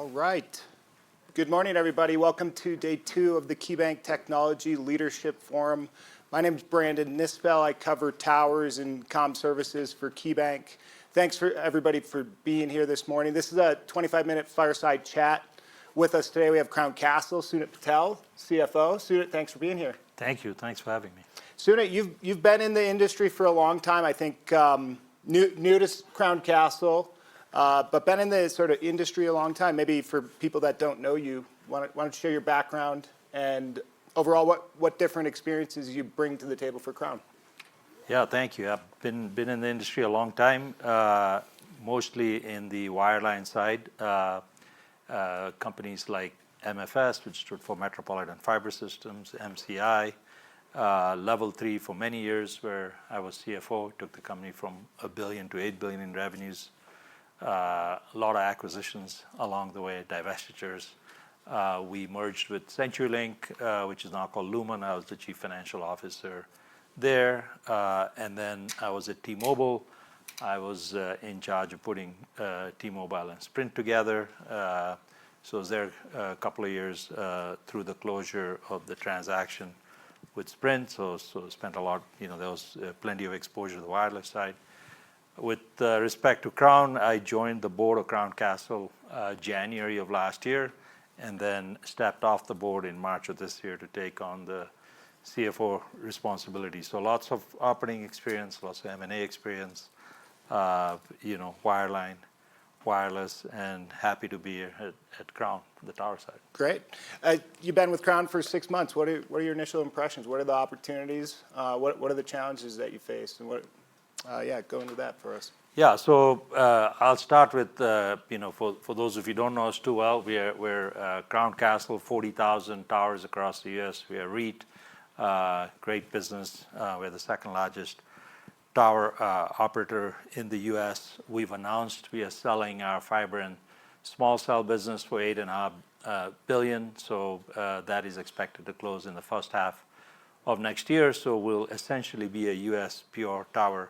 All right. Good morning, everybody. Welcome to day 2 of the KeyBanc Technology Leadership Forum. My name is Brandon Nispel. I cover towers and comm services for KeyBanc. Thanks for everybody for being here this morning. This is a 25-minute fireside chat. With us today, we have Crown Castle, Sunit Patel, CFO. Sunit, thanks for being here. Thank you. Thanks for having me. Sunit, you've been in the industry for a long time. I think new to Crown Castle, but been in the sort of industry a long time. Maybe for people that don't know you, why don't you share your background and overall what different experiences you bring to the table for Crown? Yeah, thank you. I've been in the industry a long time, mostly in the wireline side. Companies like MFS, which stood for Metropolitan Fiber Systems, MCI, Level 3 for many years, where I was CFO, took the company from $1 billion to $8 billion in revenues. A lot of acquisitions along the way, divestitures. We merged with CenturyLink, which is now called Lumen. I was the chief financial officer there. And then I was at T-Mobile. I was in charge of putting T-Mobile and Sprint together. So I was there a couple of years through the closure of the transaction with Sprint. So spent a lot, there was plenty of exposure to the wireless side. With respect to Crown, I joined the board of Crown Castle January of last year, and then stepped off the board in March of this year to take on the CFO responsibility. So lots of operating experience, lots of M&A experience, wireline, wireless, and happy to be here at Crown, the tower side. Great. You've been with Crown for 6 months. What are your initial impressions? What are the opportunities? What are the challenges that you face? And go into that for us. Yeah, so I'll start with, for those of you who don't know us too well, we're Crown Castle, 40,000 towers across the U.S. We are REIT, great business. We're the second largest tower operator in the U.S. We've announced we are selling our fiber and small cell business for $8.5 billion. So that is expected to close in the first half of next year. So we'll essentially be a U.S. pure tower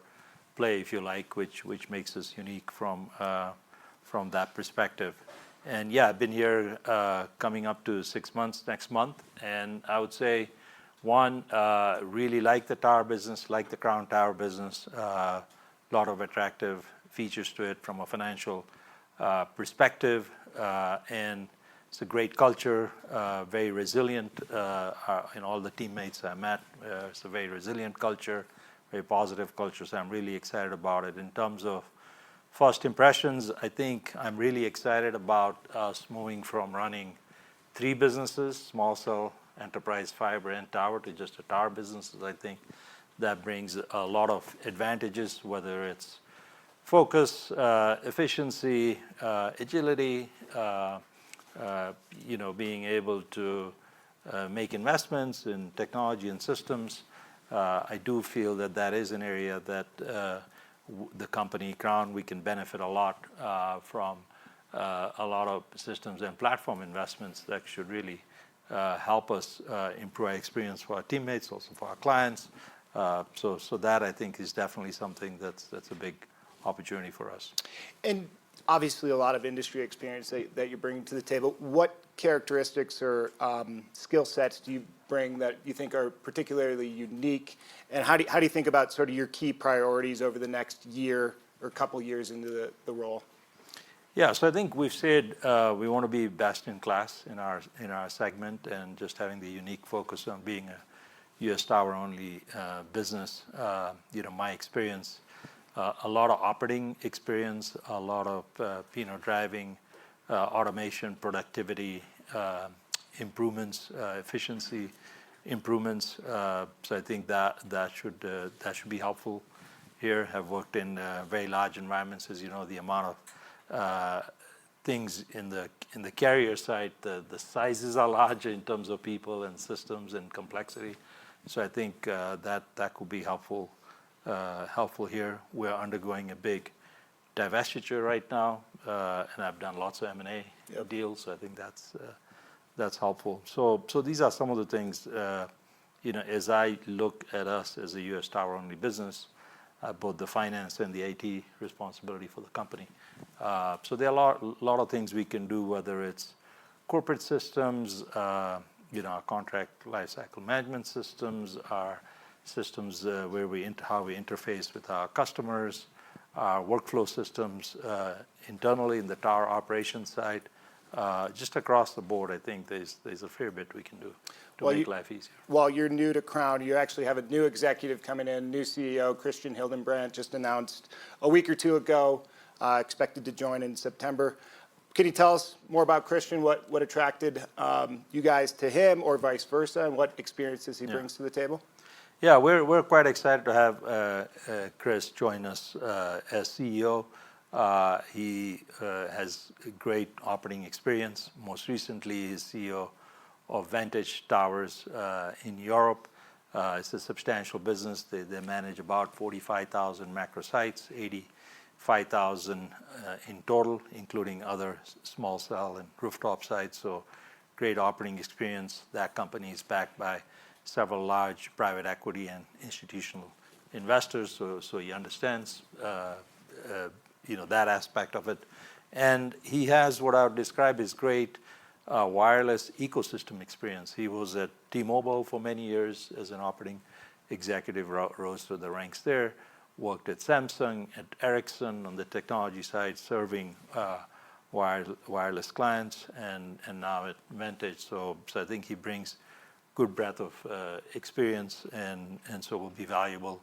play, if you like, which makes us unique from that perspective. And yeah, I've been here coming up to 6 months next month, and I would say, one, really like the tower business, like the Crown Tower business. A lot of attractive features to it from a financial perspective, and it's a great culture, very resilient. All the teammates I met, it's a very resilient culture, very positive culture, so I'm really excited about it. In terms of first impressions, I think I'm really excited about us moving from running 3 businesses, small cell, enterprise fiber, and tower, to just a tower business. I think that brings a lot of advantages, whether it's focus, efficiency, agility, being able to make investments in technology and systems. I do feel that is an area that the company Crown, we can benefit a lot from a lot of systems and platform investments that should really help us improve our experience for our teammates, also for our clients. So that, I think, is definitely something that's a big opportunity for us. And obviously a lot of industry experience that you're bringing to the table. What characteristics or skill sets do you bring that you think are particularly unique? And how do you think about sort of your key priorities over the next year or couple years into the role? Yeah, so I think we've said we want to be best in class in our segment, and just having the unique focus on being a U.S. tower only business. My experience, a lot of operating experience, a lot of driving automation, productivity improvements, efficiency improvements. So I think that should be helpful here. Have worked in very large environments, as you know, the amount of things in the carrier side, the sizes are larger in terms of people and systems and complexity. So I think that could be helpful here. We're undergoing a big divestiture right now, and I've done lots of M&A deals. So I think that's helpful. So these are some of the things. As I look at us as a U.S. tower only business, both the finance and the IT responsibility for the company. So there are a lot of things we can do, whether it's corporate systems, our contract lifecycle management systems, our systems where how we interface with our customers, our workflow systems internally in the tower operations side. Just across the board, I think there's a fair bit we can do to make life easier. While you're new to Crown, you actually have a new executive coming in, new CEO, Christian Hildenbrandt, just announced a week or two ago, expected to join in September. Can you tell us more about Christian, what attracted you guys to him or vice versa, and what experiences he brings to the table? Yeah, we're quite excited to have Chris join us as CEO. He has great operating experience. Most recently, he's CEO of Vantage Towers in Europe. It's a substantial business. They manage about 45,000 macro sites, 85,000 in total, including other small cell and rooftop sites. So great operating experience. That company is backed by several large private equity and institutional investors, so he understands that aspect of it. And he has what I would describe as great wireless ecosystem experience. He was at T-Mobile for many years as an operating executive, rose through the ranks there, worked at Samsung, at Ericsson on the technology side, serving wireless clients, and now at Vantage. So I think he brings good breadth of experience, and so will be valuable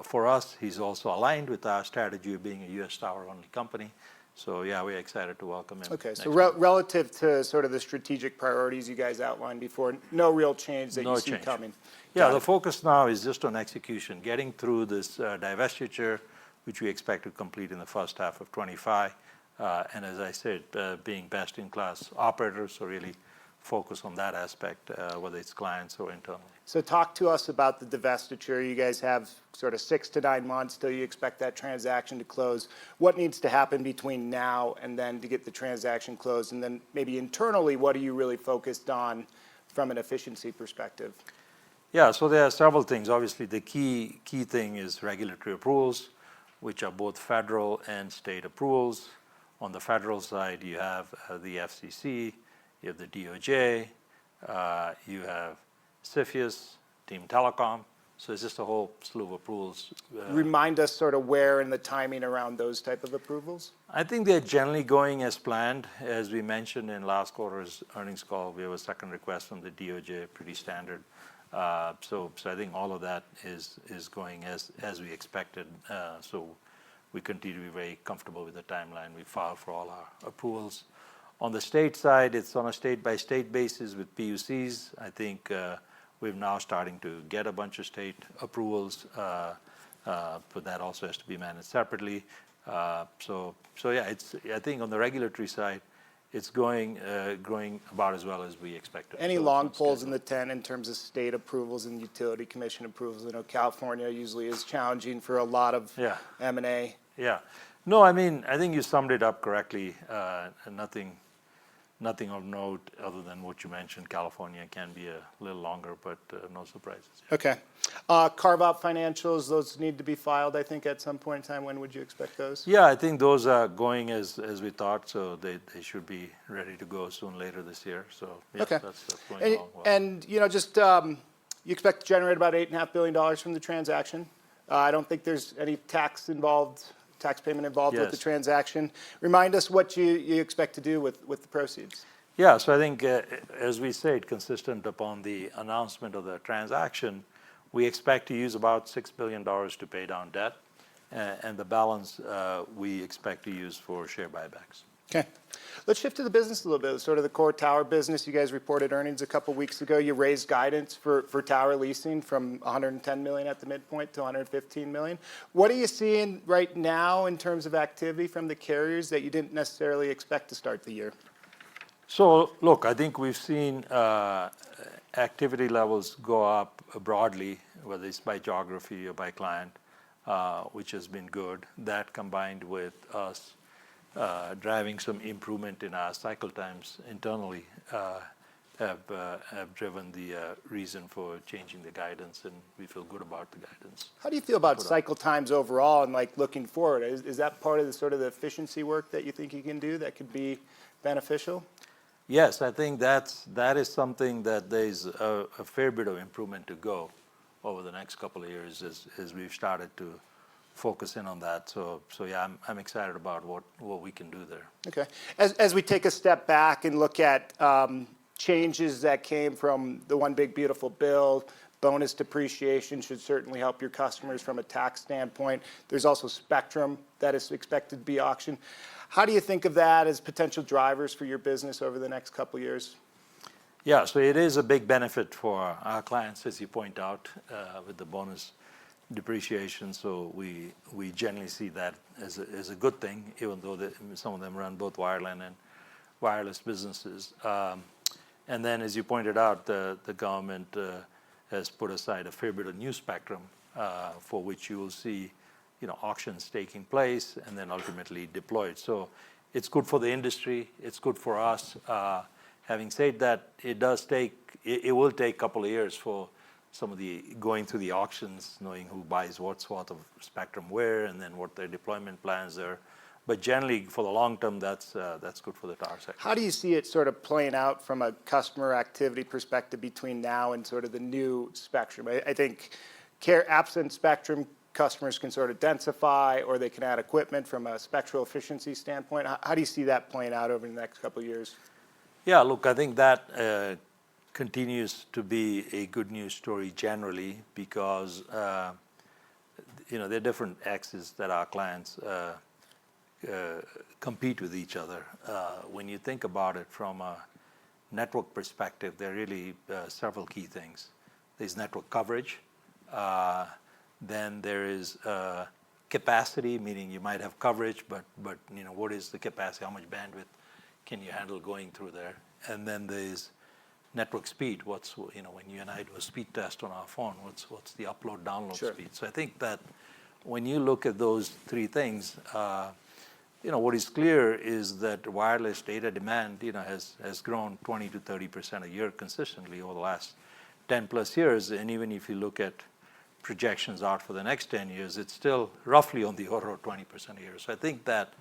for us. He's also aligned with our strategy of being a U.S. tower-only company. So yeah, we're excited to welcome him. Okay, so relative to sort of the strategic priorities you guys outlined before, no real change that you see coming? Yeah, the focus now is just on execution, getting through this divestiture, which we expect to complete in the first half of 25. And as I said, being best-in-class operators, so really focus on that aspect, whether it's clients or internally. So talk to us about the divestiture. You guys have sort of 6 to 9 months till you expect that transaction to close. What needs to happen between now and then to get the transaction closed? And then maybe internally, what are you really focused on from an efficiency perspective? Yeah, so there are several things. Obviously, the key thing is regulatory approvals, which are both federal and state approvals. On the federal side, you have the FCC, you have the DOJ, you have CFIUS, Team Telecom. So it's just a whole slew of approvals. Remind us sort of where and the timing around those type of approvals? I think they're generally going as planned. As we mentioned in last quarter's earnings call, we have a second request from the DOJ, pretty standard. So I think all of that is going as we expected. So we continue to be very comfortable with the timeline. We filed for all our approvals. On the state side, it's on a state-by-state basis with PUCs. I think we're now starting to get a bunch of state approvals, but that also has to be managed separately. So yeah, I think on the regulatory side, it's going about as well as we expected. Any long poles in the tent in terms of state approvals and utility commission approvals? I know California usually is challenging for a lot of M&A. Yeah. No, I mean, I think you summed it up correctly. Nothing of note other than what you mentioned. California can be a little longer, but no surprises. Okay. Carve-out financials, those need to be filed, I think, at some point in time. When would you expect those? Yeah, I think those are going as we thought, so they should be ready to go soon later this year. So yes, that's going along well. And just you expect to generate about $8.5 billion from the transaction. I don't think there's any tax payment involved with the transaction. Remind us what you expect to do with the proceeds. Yeah, so I think as we said, consistent upon the announcement of the transaction, we expect to use about $6 billion to pay down debt, and the balance we expect to use for share buybacks. Okay. Let's shift to the business a little bit, sort of the core tower business. You guys reported earnings a couple weeks ago. You raised guidance for tower leasing from $110 million at the midpoint to $115 million. What are you seeing right now in terms of activity from the carriers that you didn't necessarily expect to start the year? So look, I think we've seen activity levels go up broadly, whether it's by geography or by client, which has been good. That combined with us driving some improvement in our cycle times internally have driven the reason for changing the guidance, and we feel good about the guidance. How do you feel about cycle times overall and like looking forward? Is that part of the sort of the efficiency work that you think you can do that could be beneficial? Yes, I think that is something that there's a fair bit of improvement to go over the next couple of years as we've started to focus in on that. So yeah, I'm excited about what we can do there. Okay. As we take a step back and look at changes that came from the One Big Beautiful Bill, bonus depreciation should certainly help your customers from a tax standpoint. There's also spectrum that is expected to be auctioned. How do you think of that as potential drivers for your business over the next couple of years? Yeah, so it is a big benefit for our clients, as you point out, with the bonus depreciation. So we generally see that as a good thing, even though some of them run both wireline and wireless businesses. And then, as you pointed out, the government has put aside a fair bit of new spectrum for which you will see auctions taking place and then ultimately deployed. So it's good for the industry. It's good for us. Having said that, it will take a couple of years for some of the going through the auctions, knowing who buys what sort of spectrum where, and then what their deployment plans are. But generally, for the long term, that's good for the tower sector. How do you see it sort of playing out from a customer activity perspective between now and sort of the new spectrum? I think absent spectrum, customers can sort of densify or they can add equipment from a spectral efficiency standpoint. How do you see that playing out over the next couple of years? Yeah, look, I think that continues to be a good news story generally because there are different axes that our clients compete with each other. When you think about it from a network perspective, there are really several key things. There's network coverage. Then there is capacity, meaning you might have coverage, but what is the capacity? How much bandwidth can you handle going through there? And then there's network speed. When you and I do a speed test on our phone, what's the upload download speed? So I think that when you look at those three things, what is clear is that wireless data demand has grown 20 to 30% a year consistently over the last 10 plus years. And even if you look at projections out for the next 10 years, it's still roughly on the order of 20% a year. So I think that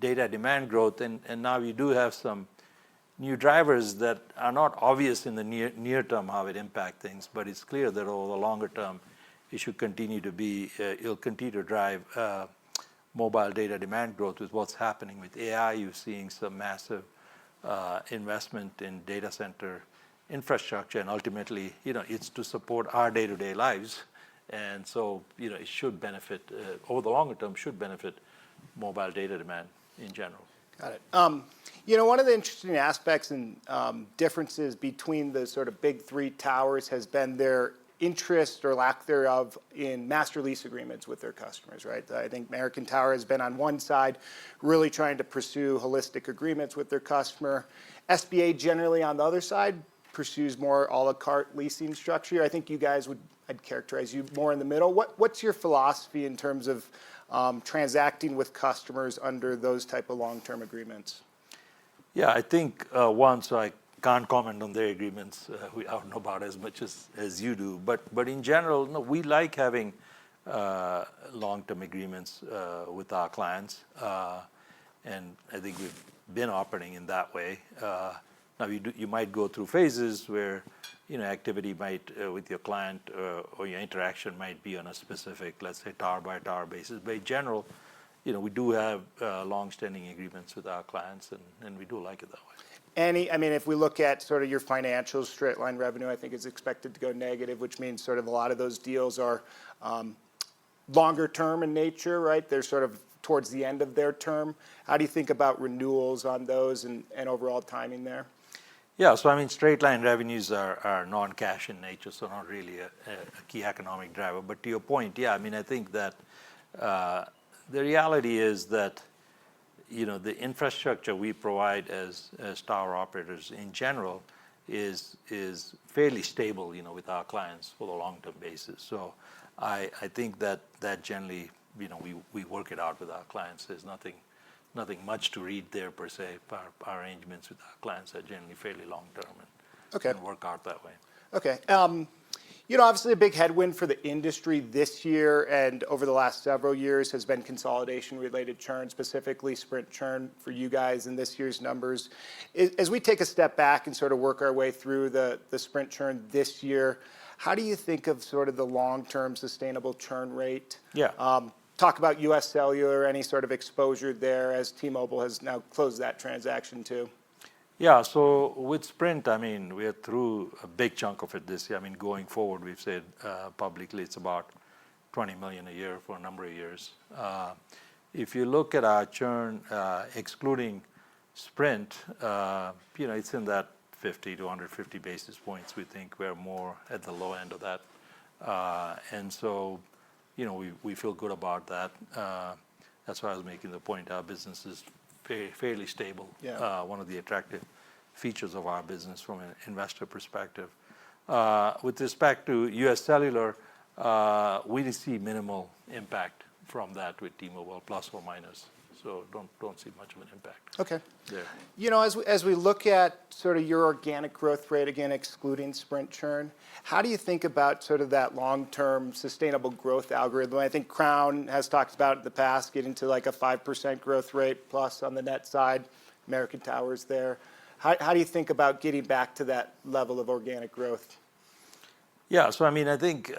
data demand growth, and now you do have some new drivers that are not obvious in the near term how it impacts things, but it's clear that over the longer term, it should continue to be, it'll continue to drive mobile data demand growth with what's happening with AI. You're seeing some massive investment in data center infrastructure, and ultimately, it's to support our day-to-day lives. And so, it should benefit, over the longer term, should benefit mobile data demand in general. Got it. One of the interesting aspects and differences between the sort of big three towers has been their interest or lack thereof in master lease agreements with their customers, right? I think American Tower has been on one side really trying to pursue holistic agreements with their customer. SBA generally on the other side pursues more a la carte leasing structure. I think you guys I'd characterize you more in the middle. What's your philosophy in terms of transacting with customers under those type of long-term agreements? Yeah, I think so I can't comment on their agreements. I don't know about as much as you do. But in general, no, we like having long-term agreements with our clients. And I think we've been operating in that way. Now, you might go through phases where activity might with your client or your interaction might be on a specific, let's say, tower-by-tower basis. But in general, we do have long-standing agreements with our clients, and we do like it that way. If we look at sort of your financials, straight line revenue, I think is expected to go negative, which means sort of a lot of those deals are longer term in nature, right? They're sort of towards the end of their term. How do you think about renewals on those and overall timing there? Yeah, so straight line revenues are non-cash in nature, so not really a key economic driver. But to your point, yeah, I think that the reality is that the infrastructure we provide as tower operators in general is fairly stable, with our clients for the long-term basis. So I think that generally, we work it out with our clients. There's nothing nothing much to read there per se. Our arrangements with our clients are generally fairly long-term and work out that way. Okay. Obviously a big headwind for the industry this year and over the last several years has been consolidation-related churn, specifically Sprint churn for you guys in this year's numbers. As we take a step back and sort of work our way through the Sprint churn this year, how do you think of sort of the long-term sustainable churn rate? Yeah. Talk about U.S. Cellular, any sort of exposure there as T-Mobile has now closed that transaction too. Yeah, so with Sprint, I mean, we are through a big chunk of it this year. I mean, going forward, we've said publicly it's about $20 million a year for a number of years. If you look at our churn, excluding Sprint, it's in that 50 to 150 basis points. We think we're more at the low end of that. And so, we feel good about that. That's why I was making the point our business is fairly stable. Yeah. One of the attractive features of our business from an investor perspective. With respect to U.S. Cellular, we see minimal impact from that with T-Mobile, plus or minus. So don't see much of an impact. Okay. There. As we look at sort of your organic growth rate, again, excluding Sprint churn, how do you think about sort of that long-term sustainable growth algorithm? I think Crown has talked about in the past getting to like a 5% growth rate plus on the net side, American Tower's there. How do you think about getting back to that level of organic growth? Yeah, so I mean, I think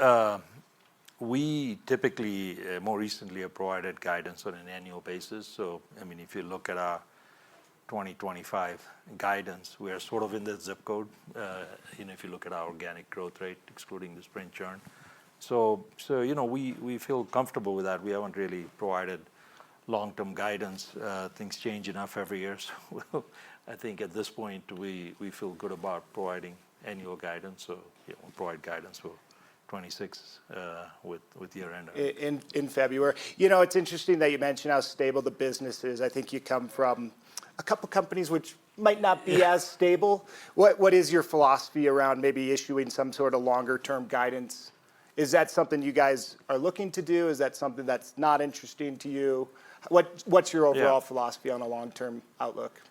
we typically, more recently, have provided guidance on an annual basis. So, I mean, if you look at our 2025 guidance, we are sort of in the zip code, if you look at our organic growth rate, excluding the Sprint churn. So we feel comfortable with that. We haven't really provided long-term guidance. Things change enough every year. So I think at this point, we feel good about providing annual guidance. So we'll provide guidance for 26 with year-end. In February. It's interesting that you mentioned how stable the business is. I think you come from a couple companies which might not be as stable. What is your philosophy around maybe issuing some sort of longer-term guidance? Is that something you guys are looking to do? Is that something that's not interesting to you? What's your overall philosophy on a long-term outlook?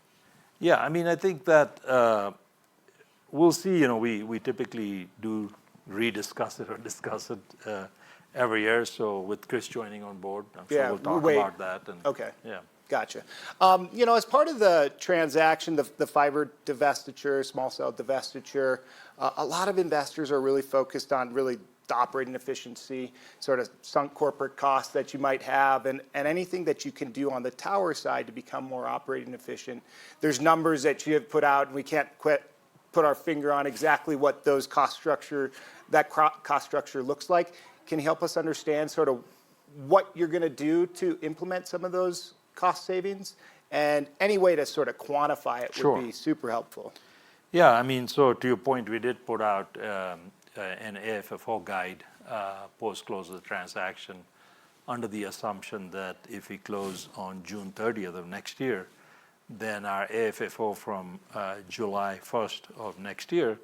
Yeah, I mean, I think that we'll see. We typically do rediscuss it or discuss it every year. So with Chris joining on board, I'm sure we'll talk about that. Okay. Yeah. Gotcha. As part of the transaction, the fiber divestiture, small cell divestiture, a lot of investors are really focused on really the operating efficiency, sort of sunk corporate costs that you might have, and anything that you can do on the tower side to become more operating efficient. There's numbers that you have put out, and we can't quite put our finger on exactly what those cost structure looks like. Can you help us understand sort of what you're going to do to implement some of those cost savings? And any way to sort of quantify it would be super helpful. Yeah, I mean, so to your point, we did put out an AFFO guide post-close of the transaction under the assumption that if we close on June 30th of next year, then our AFFO from July 1st of next year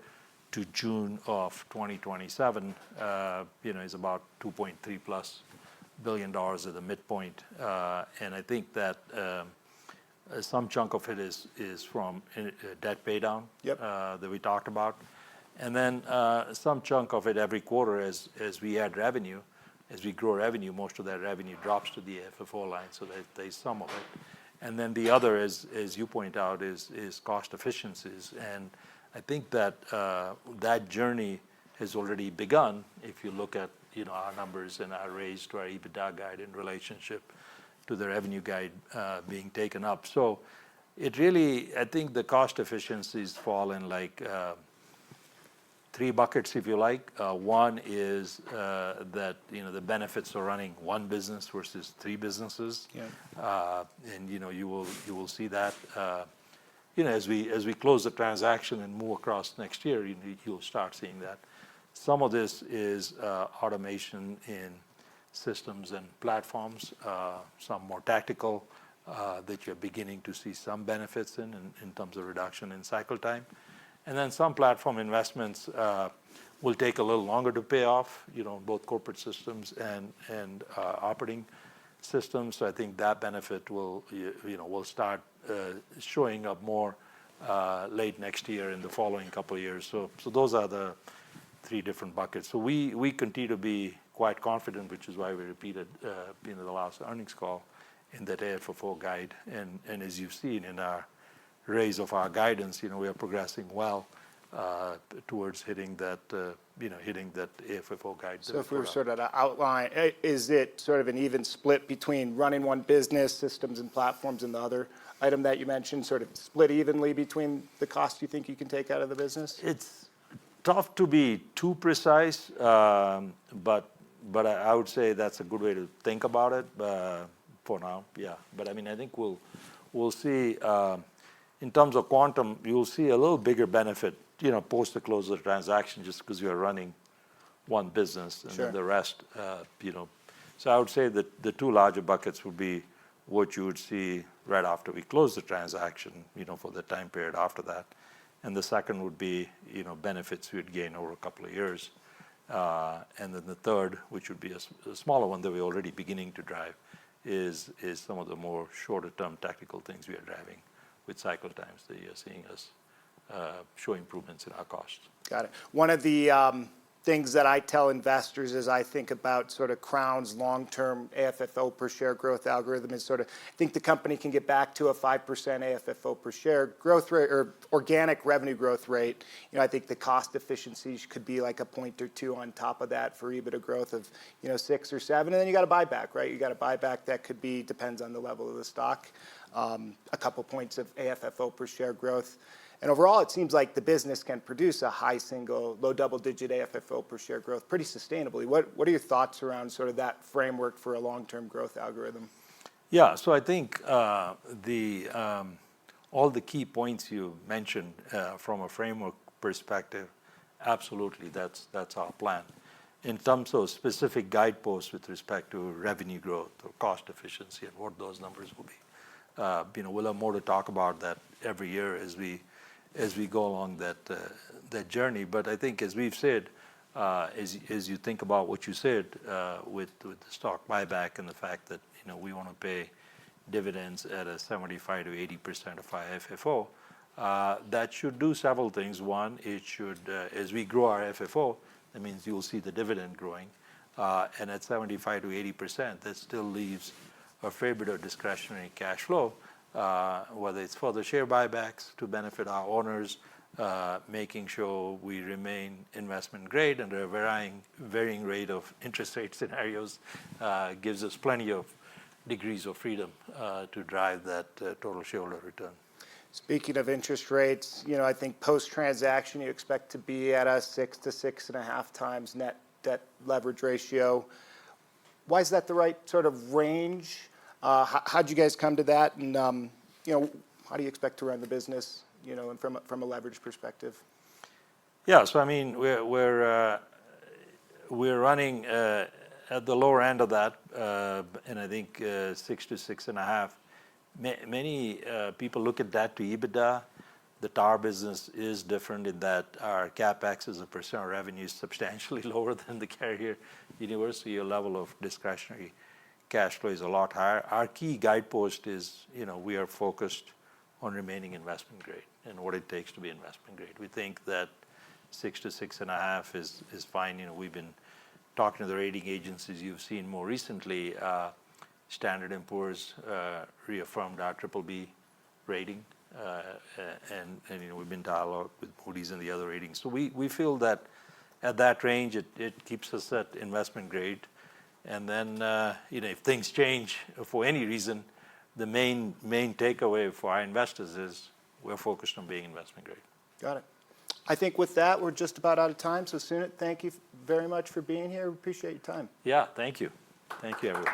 to June of 2027, is about $2.3+ billion at the midpoint. And I think that some chunk of it is from debt pay down that we talked about. And then some chunk of it every quarter as we add revenue, as we grow revenue, most of that revenue drops to the AFFO line. So there's some of it. And then the other, as you point out, is cost efficiencies. And I think that that journey has already begun. If you look at our numbers and our raise to our EBITDA guide in relationship to the revenue guide being taken up. So it really, I think the cost efficiencies fall in like 3 buckets, if you like. One is that the benefits of running one business versus 3 businesses. Yeah. And you will see that as we close the transaction and move across next year, you'll start seeing that. Some of this is automation in systems and platforms, some more tactical that you're beginning to see some benefits in terms of reduction in cycle time. And then some platform investments will take a little longer to pay off, both corporate systems and operating systems. So I think that benefit will start showing up more late next year and the following couple of years. So those are the three different buckets. So we continue to be quite confident, which is why we repeated the last earnings call in that AFFO guide. And as you've seen in our raise of our guidance, we are progressing well towards hitting that AFFO guide. So if we were sort of to outline, is it sort of an even split between running one business, systems and platforms, and the other item that you mentioned, sort of split evenly between the cost you think you can take out of the business? It's tough to be too precise, but I would say that's a good way to think about it for now. Yeah, but I mean, I think we'll see in terms of quantum, you'll see a little bigger benefit, post the close of the transaction, just because you are running one business, and Sure. then the rest, So I would say that the two larger buckets would be what you would see right after we close the transaction, for the time period after that. And the second would be, benefits we'd gain over a couple of years. And then the third, which would be a smaller one that we're already beginning to drive, is some of the more shorter-term technical things we are driving with cycle times that you're seeing us show improvements in our costs. Got it. One of the things that I tell investors as I think about sort of Crown's long-term AFFO per share growth algorithm is sort of, I think the company can get back to a 5% AFFO per share growth rate or organic revenue growth rate. I think the cost efficiencies could be like a point or two on top of that for EBITDA growth of 6 or 7, and then you got a buyback, right? You got a buyback that could be, depends on the level of the stock, a couple points of AFFO per share growth. And overall, it seems like the business can produce a high single, low double-digit AFFO per share growth pretty sustainably. What are your thoughts around sort of that framework for a long-term growth algorithm? Yeah, so I think all the key points you mentioned from a framework perspective, absolutely, that's our plan. In terms of specific guideposts with respect to revenue growth or cost efficiency and what those numbers will be, we'll have more to talk about that every year as we go along that journey. But I think, as we've said, as you think about what you said with the stock buyback and the fact that we want to pay dividends at a 75 to 80% of our FFO, that should do several things. One, it should, as we grow our FFO, that means you'll see the dividend growing, and at 75 to 80%, that still leaves a fair bit of discretionary cash flow. Whether it's for the share buybacks to benefit our owners, making sure we remain investment grade under a varying rate of interest rate scenarios, gives us plenty of degrees of freedom to drive that total shareholder return. Speaking of interest rates, I think post-transaction you expect to be at a 6 to 6.5 times net debt leverage ratio. Why is that the right sort of range? How'd you guys come to that, and how do you expect to run the business, and from a leverage perspective? Yeah, so I mean, we're running at the lower end of that, and I think 6 to 6.5. Many people look at that to EBITDA. The tower business is different in that our capex as a percent of revenue is substantially lower than the carrier universe. So your level of discretionary cash flow is a lot higher. Our key guidepost is, we are focused on remaining investment grade and what it takes to be investment grade. We think that 6 to 6.5 is fine. We've been talking to the rating agencies. You've seen more recently, Standard & Poor's reaffirmed our BBB rating, and we've been dialogue with Moody's and the other ratings. So we feel that at that range, it keeps us at investment grade. And then, if things change for any reason, the main takeaway for our investors is we're focused on being investment grade. Got it. I think with that, we're just about out of time. So Sunit, thank you very much for being here. Appreciate your time. Yeah, thank you. Thank you, everyone.